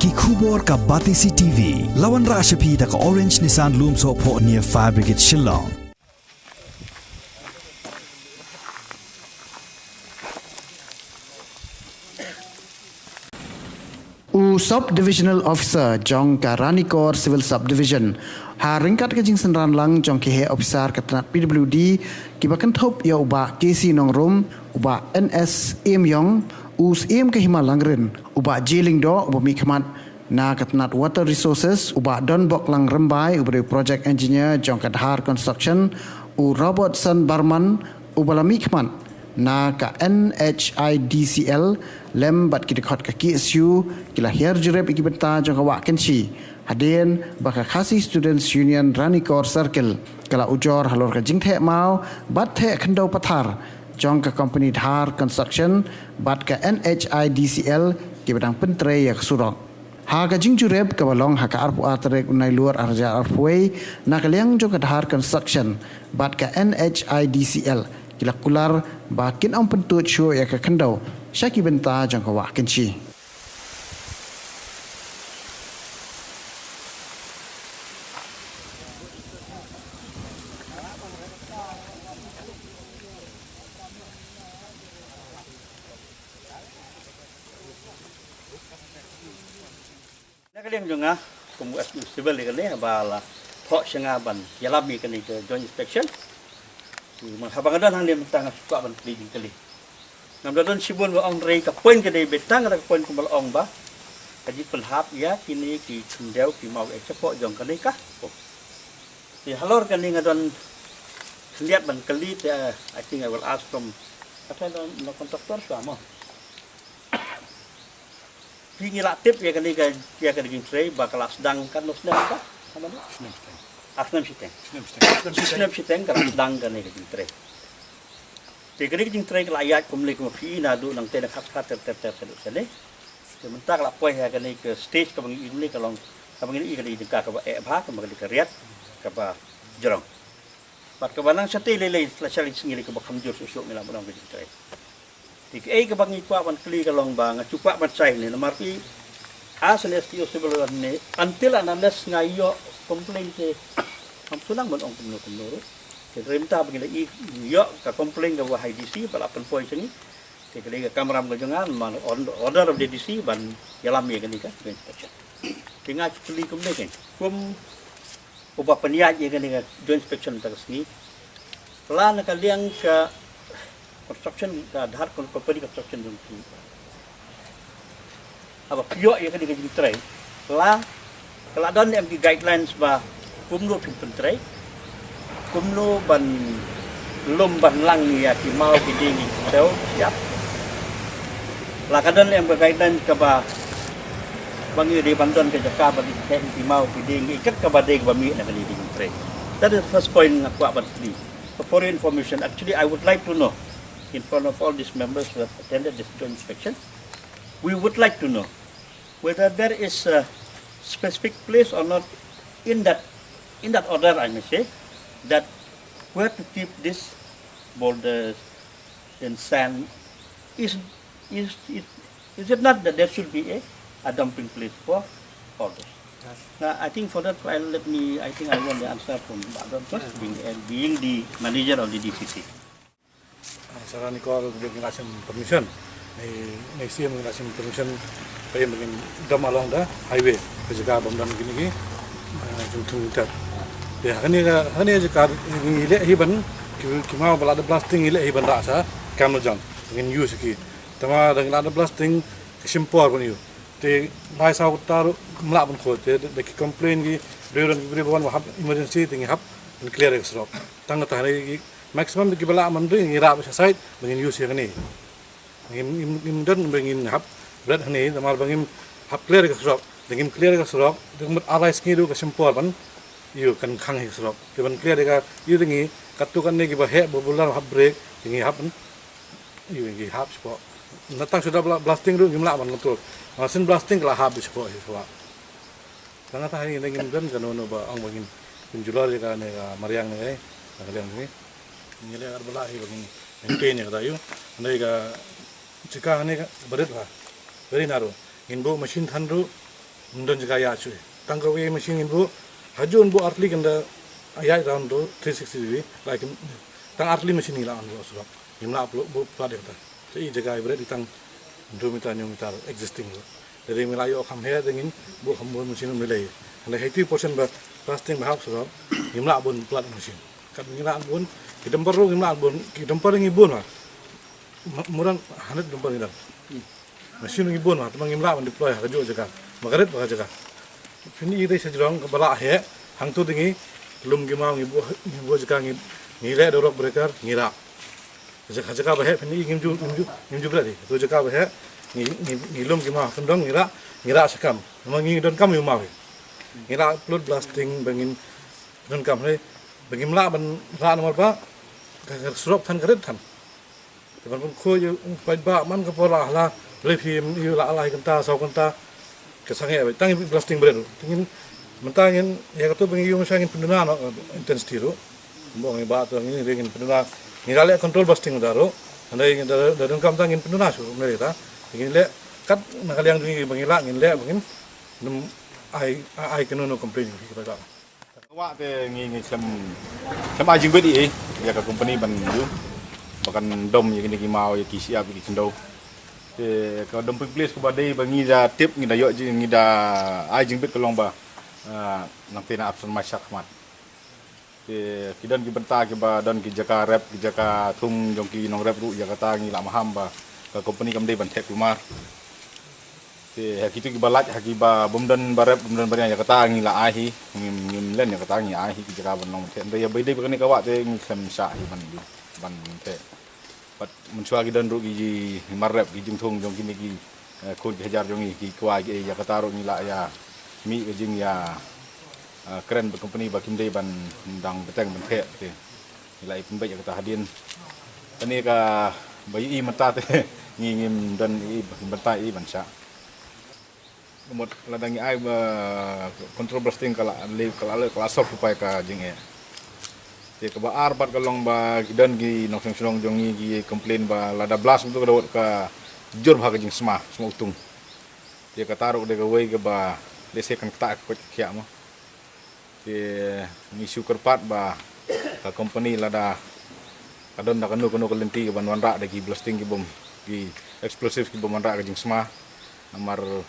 ki khubor ka Batisi TV lawan ra ashapi da ka Orange Nissan Loom so pho near Fire Brigade Shillong. Sub-Divisional Officer Jong Karanikor Civil Subdivision ringkat ke jingsen ranlang jong ke officer ketenat PWD kibakan thop ya uba KC Nongrum uba NS Yong us ke Himalangren uba Jiling do uba Mikmat na ketenat Water Resources uba Donbok Lang Rembai uba Project Engineer Jong Kadhar Construction Robertson Barman uba Mikmat na ka NHIDCL lembat kita khot ka KSU kila her jurep ikibenta jong ka wakensi hadin baka khasi Students Union Ranikor Circle kala ujor halor ka jingthe mau bat the khando pathar jong ka company Dhar Construction bat ka NHIDCL kibadang pentre yak surok ha ka jing jurep ka balong ha ka arpu atrek unai luar arja arpuai na kaliang jong ka Dhar Construction bat ka NHIDCL kila kular bakin ang pentut show ya ka kendau syaki benta jang ka wakensi nakaliang jonga kumu asu civil ni bala phok senga ban yalami kan ni joint inspection menghabangan hang dia mentang suka ban kli kali namdon sibun wa ong rei ka poin ke dei betang ka poin kumbal ong ba kaji pelhap ya kini ki chundeu ki mau ekspor jong kali kah di halor kan ni ngadon lihat ban kali I think I will ask from apa no kontraktor sama pingi latip ya kan ni ka ya kan gin trei bakal sedang kan no sedang ka sama ni Asnam siteng kalau sedang kan ni gin trei Tikrik jing tray kala ayat kumli kumafi na do nang tena khat ter sele sementara kala poi ha kan ke stage ka bangi ini kalong ka bangi i kali ka ba e bha ka bangi riat ka ba jorong pat ka banang sate lele slasali singili ka ba kamjur susuk mila bonang jing tray tik e ka bangi kwa ban kli kalong ba nga cupa ban sai ni marpi asan STO sebelum ni until unless ngayo complain ke am sunang mon ong kumno Keremta begini yo ka komplain ka wahai DC balapan poin sini kekali ka kameram ka jangan man order of the DC ban yalam ya gani ka inspection tinga kuli kum ne kan kum uba peniat ya gani ka joint inspection ta sini la na kaliang ka construction ka Dhar company construction dun ki aba pio ya gani ka tray la kala don em guidelines ba kum no tray kumno ban lum ban lang ya ki mau ki ding deu siap la kadon em guideline ka ba bangi di bandon ke jaka ba di ki mau ki ding ikat ka ba ding ba mi na ni ding tray that is the first point nga kwa ban di for information actually I would like to know in front of all these members who have attended this joint inspection we would like to know whether there is a specific place or not in that order I may say that where to keep this boulders and sand is it not that there should be a dumping place for all this? Yes. Now I think for that I think I want the answer from Badon first, being the manager of the DCC. Saya Nikol mengasih permission, nasi mengasih permission supaya mungkin dam along the highway kejaga bom dan gini jungtung ter. Ya, hani aja kar ile hiban kimau balada blasting ile hiban rasa kamno jam ngin use ki tama dengan ada blasting kesimpor pun yu te bai sa utar mla pun ko te de ki complain ki brewan wahab emergency tingi hab and clear exrop tang ta hari maximum ki bala man ring ira sa side ngin use ni ngin dan ngin hab berat hani tama bangin hab clear exrop ngin clear exrop dengan arai skidu kesimpor pan you kan khang hisrop keban clear deka you tingi katukan ne ki ba he bulan hab break tingi hab you ngi hab spo natang sudah blasting ru ngimla man betul masin blasting kala hab spo hiswa tanga ta hari ngin dan kanono ba ang bagin penjual deka ne mariang ne kalian ni ngile ar bala hi bagin maintain ya dayu ne ga chika ne berat ba very narrow inbo machine thanru mundan juga ya cuy. Tangkap we mesin bu, hajun bu artli kanda ayat round do 360 degree, like tang artli mesin ni lah anu sebab. Himla bu plat itu. Jadi jaga ibarat di tang 2 meter 9 meter existing. Dari Melayu kam he dengan bu hambun mesin Melayu. Anda 80% ber plastik bahak sebab himla bun plat mesin. Kat himla bun kita perlu himla bun kita perlu ngibun lah. Murang hanat dempar ngidam. Mesin ngibun lah, temang himla bun deploy kerja jaga. Magaret bah jaga. Ini ide sejurang kebala he hang tu dengi belum gimau ngibu jaga ngire dorok berekar ngira. Jaga bah he ini ngimju berarti. Tu jaga bah he ngilum gimau kendong ngira sekam. Memang ngidon kam yumau. Ngira upload blasting bangin don kam le bangin mla ban ra nomor ba ka surop than karet than. Teman pun kho yu pai ba man ka pola la le phim yu la lai kanta sau kanta ke sange ba tang blasting beredu. Tingin mentangin ya ka to bangin yu sangin penduna no intensity ro. Mbong ba to ngin ringin penduna ngira le control blasting daro. Andai da don kam tangin penduna su mereka. Tingin le kat nakaliang dungi bangin la ngin le bangin ai kena complain kita tak. Wak te ngi klem ai jing bedi ya ka company ban du bahkan dom ya kini mau ya kisi abi kendo. Te ka dom place ko badai bangi da tip ngi da yo ngi da ai jing bet kolong ba. Nang tina absen masak mat. Te kidan ki benta ki ba dan ki jaka rap ki jaka thung jong ki nong rap ru ya kata ngi la maham ba ka company kam dei ban tek lumar. Kita kibalat hakiba bumdan barep bumdan barang ya kata ngi la ahi ngim len ya kata ngi ahi ki jaka ban long te ya bede bakani kawat te ngi sem sa hi ban te pat mensual ki dan ru ki marep ki jing thong jong kini ki kun ki hajar jong ki kwa ki ya kata ru ngi la ya mi ki jing ya keren company ba kim dei ban dang beteng ban te te la ipun ba ya kata hadin ani ka bayi i mata te ngi ngim dan i benta i ban sa Umur ladangi ai kontrol blasting kala solve upaya ka jinge. Ye ka ba arbat kalong ba gidan gi noksong silong jongi gi complain ba lada blast untuk dawat ka jur ba ka jing semua utung. Ye ka taruh de ka wei ka ba lese kan kata ko kya mo. Ye mi syukur pat ba ka company lada kadon da kanu kelenti ka ban wanra de gi blasting gi bom gi explosive gi bom wanra ka jing semua nomor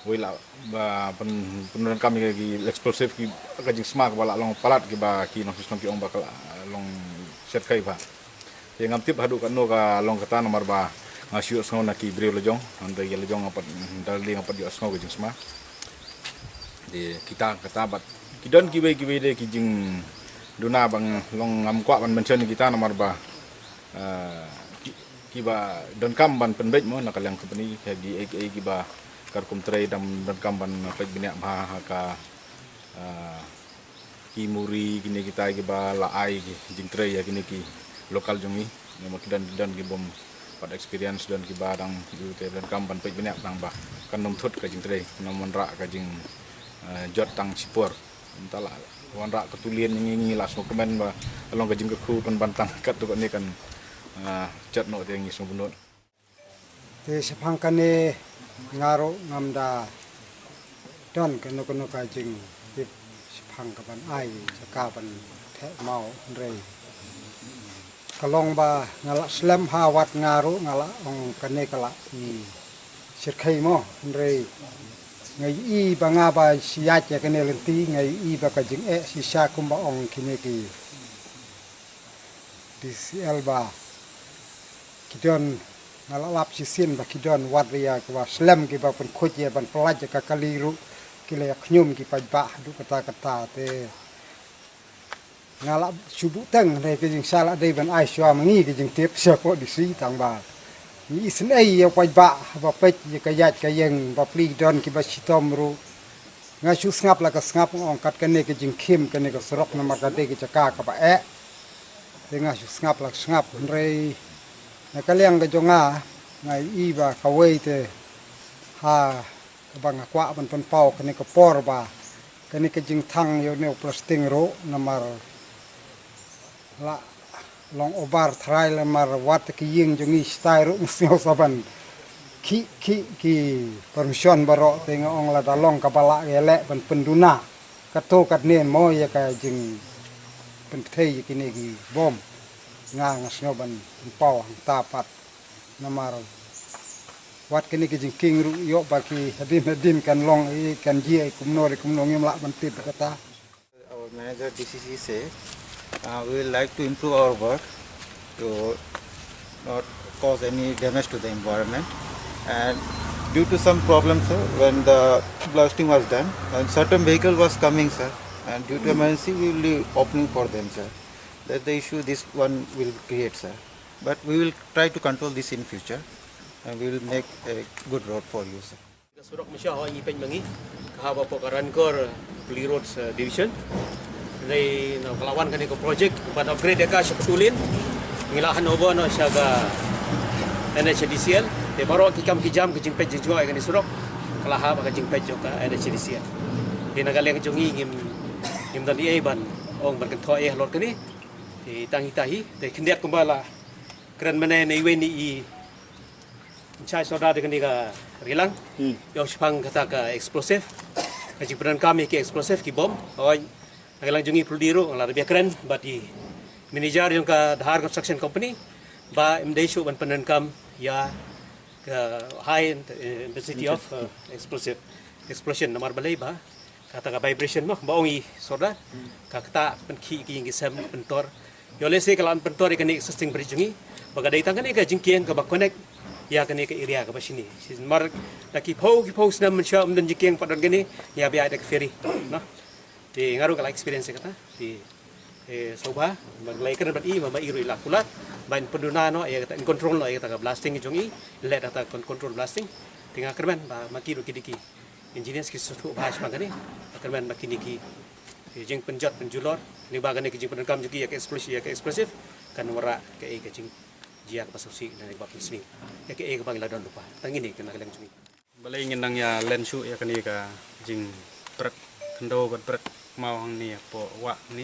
wila ba penuran kami lagi eksplosif ki kajing smak bala long palat ki ba ki nong sistem ki ong bakal long set kai ba ye ngam tip hadu kan no ka long kata nomor ba ngasiu sngo na ki bre lejong anda ye lejong apat dali apat di sngo kajing smak de kita kata bat kidon ki we de ki jing duna bang long ngam kwa ban mention kita nomor ba ki ba don kam ban penbej mo nakal yang company ki ba karkum tray dan kamban pej binak bah ka kimuri kini kita gi ba la ai jing tray ya kini ki lokal jongi memang dan gi bom pada experience dan ki badang ju te dan kamban pej binak tang bah kan nom thut ka jing tray nom monra ka jing jot tang sipor entala wanra ketulian ngi las komen ba along ka jing ku kan bantang kat tu ni kan jot no te ngi sumbunut te sepangkane ngaro ngamda don keno kajing tip sepang kapan ai sekapan te mau rei kalong ba ngala slam hawat ngaro ngala ong kane kala ni sirkai mo rei ngai i banga ba siat ya kene lenti ngai i ba kajing sisa kumba ong kine ki DCL ba kidon ngalap sisin ba kidon wadria kwa slam ki ba pun khoje ban pelaj ka kaliru kile khnyum ki pajba du kata te ngalap subu teng re ki jing sala dei ban ai shwa mangi ki jing tep sia ko di si tang ba ni sen ai ya pajba ba pej ka yat ka yeng ba pli don ki ba sitom ru nga su ngap la ka ngap ong kat kane ki jing khim kane ka sorok na ma ka de ki chaka ka ba te nga su ngap la ngap re na kaliang ka jonga ngai iba kawai te ha bang kwa ban pon pau kene ka por ba kene ka jing thang yo ne plastic ro namar la long obar thrai la mar wat ki ying jongi stai ro sio saban ki permission barok tengok ong la dalong kapala elek penduna kato katnen mo ya ka jing penthei kini gi bom nga snyoban pau tapat namar wat kini ki jing king ru yo baki hadin kan long I kan ji kumno ngim la bantip kata. Our manager DCC says we will like to improve our work to not cause any damage to the environment, and due to some problems, sir, when the blasting was done and certain vehicle was coming, sir, and due to emergency we will be opening for them, sir. That's the issue this one will create, sir, but we will try to control this in future and we will make a good road for you, sir. Surok Malaysia ho ipin mangi kahaba po Karankor Puli Roads Division dari no kalawan kani ko project ban upgrade ka sa Patulin ngilahan obo no siya ga NHDCL de baro kikam kijam kijingpet jijo ay kani surok kalaha ka jingpet jo ka NHDCL di nagaleng jongi ngim dan di ban ong ban kan tho lor kani di tangi tahi de kindiak kumbala keren mene nei weni I Chai saudara dengan dia rilang, yang sepang kata ke eksplosif, kejipuran kami ke eksplosif ki bom, orang nagalang jungi peldiru, orang lebih keren, bati manager yang ke Dahar Construction Company, ba MDSU ban penenkam ya ke high intensity of explosive explosion nomor balai ba kata ke vibration mah ba ongi saudara, kata penki ki yang kisam pentor, yo lese kalau pentor ikan existing bridge jungi, baga datang kan ikan jingkian ke ba connect ya kani ke area ke sini mar laki pau snam mensyam dan jikeng padon gini ya biar ada ke ferry no di ngaruh kala experience kata di soba maglai kan bat I mama iru ila kulat ban penduna no ya kata control no ya kata blasting jongi let data control blasting tinggal kerban ba makiru kidiki engineers ki sutu bahas magani kerban makiniki jeng penjat penjulor ni bagane ki jeng pendekam juki ya ke explosive kan wara ke jeng jiak pasusi dan ibak sini ya ke ke bangila don lupa tangini kena kaleng cumi balai ingin nang ya lensu ya kani ka jing pret kendo pret mau hang ni po wa ni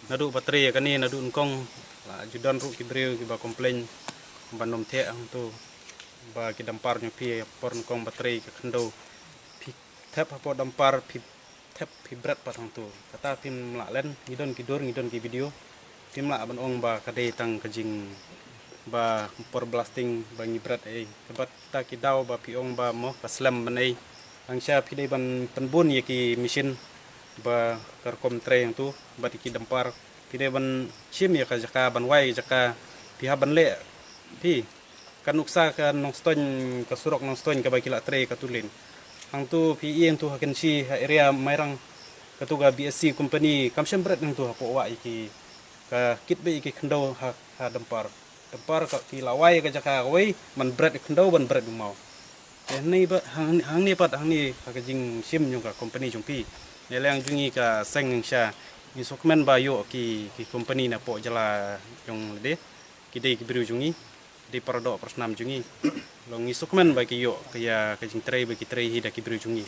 nadu baterai ya kani nadu engkong la judan ru ki breu ki ba komplain banom the ang tu ba ki dampar nyopi por engkong baterai ke kendo pi tap po dampar pi tap pi bret patang tu kata pim la len ngidon ki video pim la ban ong ba kadai tang ke jing ba por blasting ba ngibrat kebat ta kidau ba piong ba mo paslam banai ang siya pidai ban penbun ya ki mesin ba karkom tre yang tu ba ki dampar pidai ban chim ya ka jaka ban wai jaka piha ban le pi kan uksa kan nong ston ka surok nong ston ka ba kila tre ka tulin ang tu pi yang tu haken si area mairang katuga BSC company kamsem bret nang tu hapo wa iki ka kit be iki kendo ha dampar tempar ki lawai ka jaka wai man bread kendo ban bread mau ni ba hang ni pat hang ni ka jing sim nyung ka company jungpi ne lang jungi ka seng sha ni sokmen ba yo ki company na po jala jong de ki dei ki biru jungi di parado persnam jungi long ni sokmen ba ki yo ka jing trei ba ki trei hi da ki biru jungi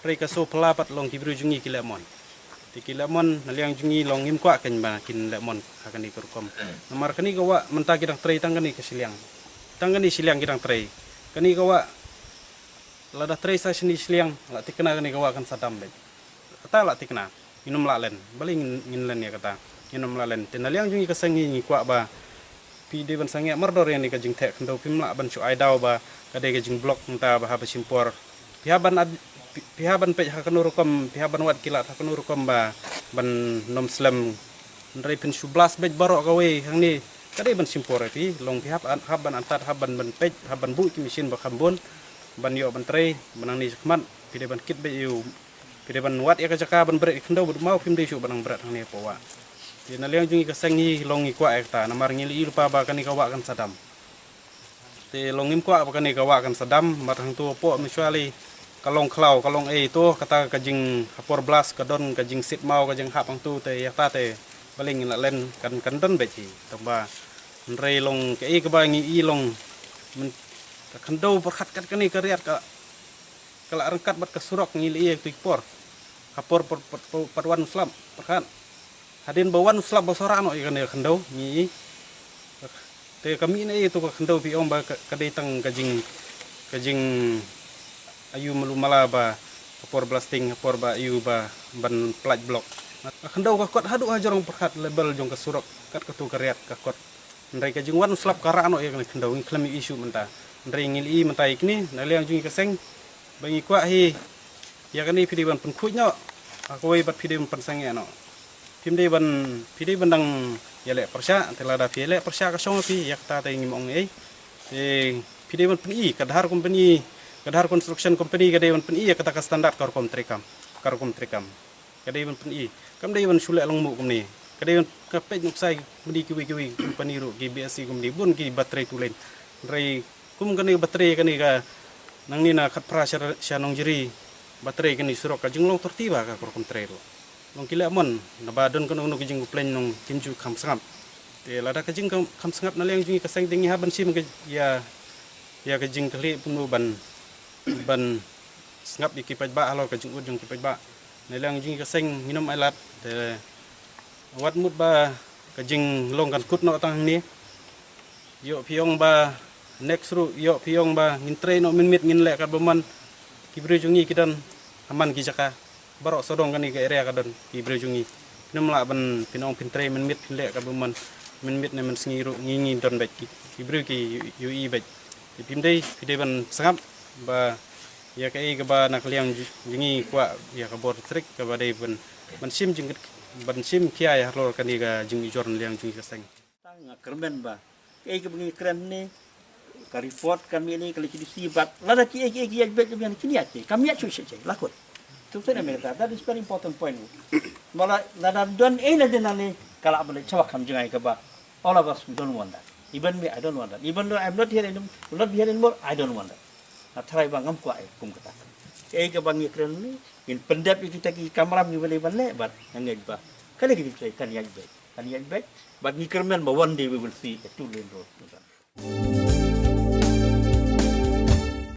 trei ka so pelapat long ki biru jungi ki lemon tiki lemon naliang jungi long ngim kwa kan ba kin lemon akan dikurkom nomor kani kawa menta kidang trei tangani ke siliang tangani siliang kidang trei kani kawa lada trei sa sini siliang la tikna kani kawa kan sadam bet kata la tikna minum la len baling ngin len ya kata minum la len tenaliang jungi kasangi ni kwa ba pi de ban sange mardor yang ni ka jing tek ndo pim la ban chu ai dau ba kade ka jing blok nta ba ha simpor pihaban pe hakanurkom pihaban wat kilat hakanurkom ba ban nom slam ndrai pin 11 bej barok kawe hang ni kade ban simpor pi long haban antar haban ban pej haban bu ki mesin ba khambon ban yo ban trei banang ni khmat pide ban kit be yu pide ban wat ya ka jaka ban brek khndo bu mau pim de su banang bret hang ni po wa di na leong jungi ka sangi long ni kwa ekta namar ngili lupa ba kan ni ka wa kan sadam te longim kwa ba kan ni ka wa kan sadam matang tu po mutually kalong klau kalong itu kata kajing hapor blas kadon kajing sit mau kajing hapang tu te yakta te baling la len kan don beci tamba nrei long ke ke bangi I long kando berkat kat kani kariat ka kala rengkat bat kesurok ngili tu por hapor parwan islam berkat hadin bawan islam bosorano ikan kando ni te kami ni itu kando pi om ba kadai tang kajing kajing ayu melumala ba kapor blasting kapor ba ayu ba ban plaj blok khandau ka kot hadu ajarong perkat label jong ka surok kat katu karyat ka kot ndai kajing wan slap kara ano ya khandau ngi klami isu menta ndai ngili menta ikni naliang jungi kaseng bangi kwa hi ya kani pidi ban penkunya aku bat pidi ban sange ano pimde ban pidi bandang yale persya telada piele persya ka song pi yak ta tai ngimong pidi ban peni kadhar company kadhar construction company kadai ban peni ya kata ka standar karkom trekam kadai ban peni kam dai ban sule long mu kumni kadai ban kapet nuksai mudi kiwi company ru GBSC kumni bun ki baterai tulen rai kum kani baterai kani ka nang ni na khat pra sya nong jeri baterai kani surok ka jinglong tertiba ka karkom tre ru long kila mon na badon kono no kijing plan nong kimju kham sangap te lada kijing kham sangap na leng jingi ka sang dingi haban sim ke ya kijing kali pun ban sangap ikipaj ba alo kijing udjong kipaj ba na leng jingi ka sang minum ailat te wat mut ba kijing long kan kut no tang ni yo piong ba next ru yo piong ba ngin tre no min mit ngin le ka boman kibri jungi kidan aman ki jaka barok sodong kan ke area kadon kibri jungi namla ban pinong pintre min mit le ka boman min mit ne man singiru ngingi don bek kibri ki ui bek pimdei pide ban sangap ba ya kai ka ba nak liang jungi kwa ya ka bor trik ka ba dei ban sim jing ban sim kia ya lor kan ga jungi jorn liang jungi ka seng tang kermen ba kai ka bengi keren ni ka report kami ni kali kidi sibat lada ki ya bet kami ni ati kami ya cuci lakut tu saya mereka that is very important point malah lada don na denani kala abale cawak kam jangai ka ba all of us we don't want that even me I don't want that even though I'm not here anymore I don't want that na try bang am kwa kum kata ka bangi keren ni in pendap kita ki kamera ni boleh ban lebat ngai ba kali kidi kan ya bet but ni kermen ba one day we will see a two lane road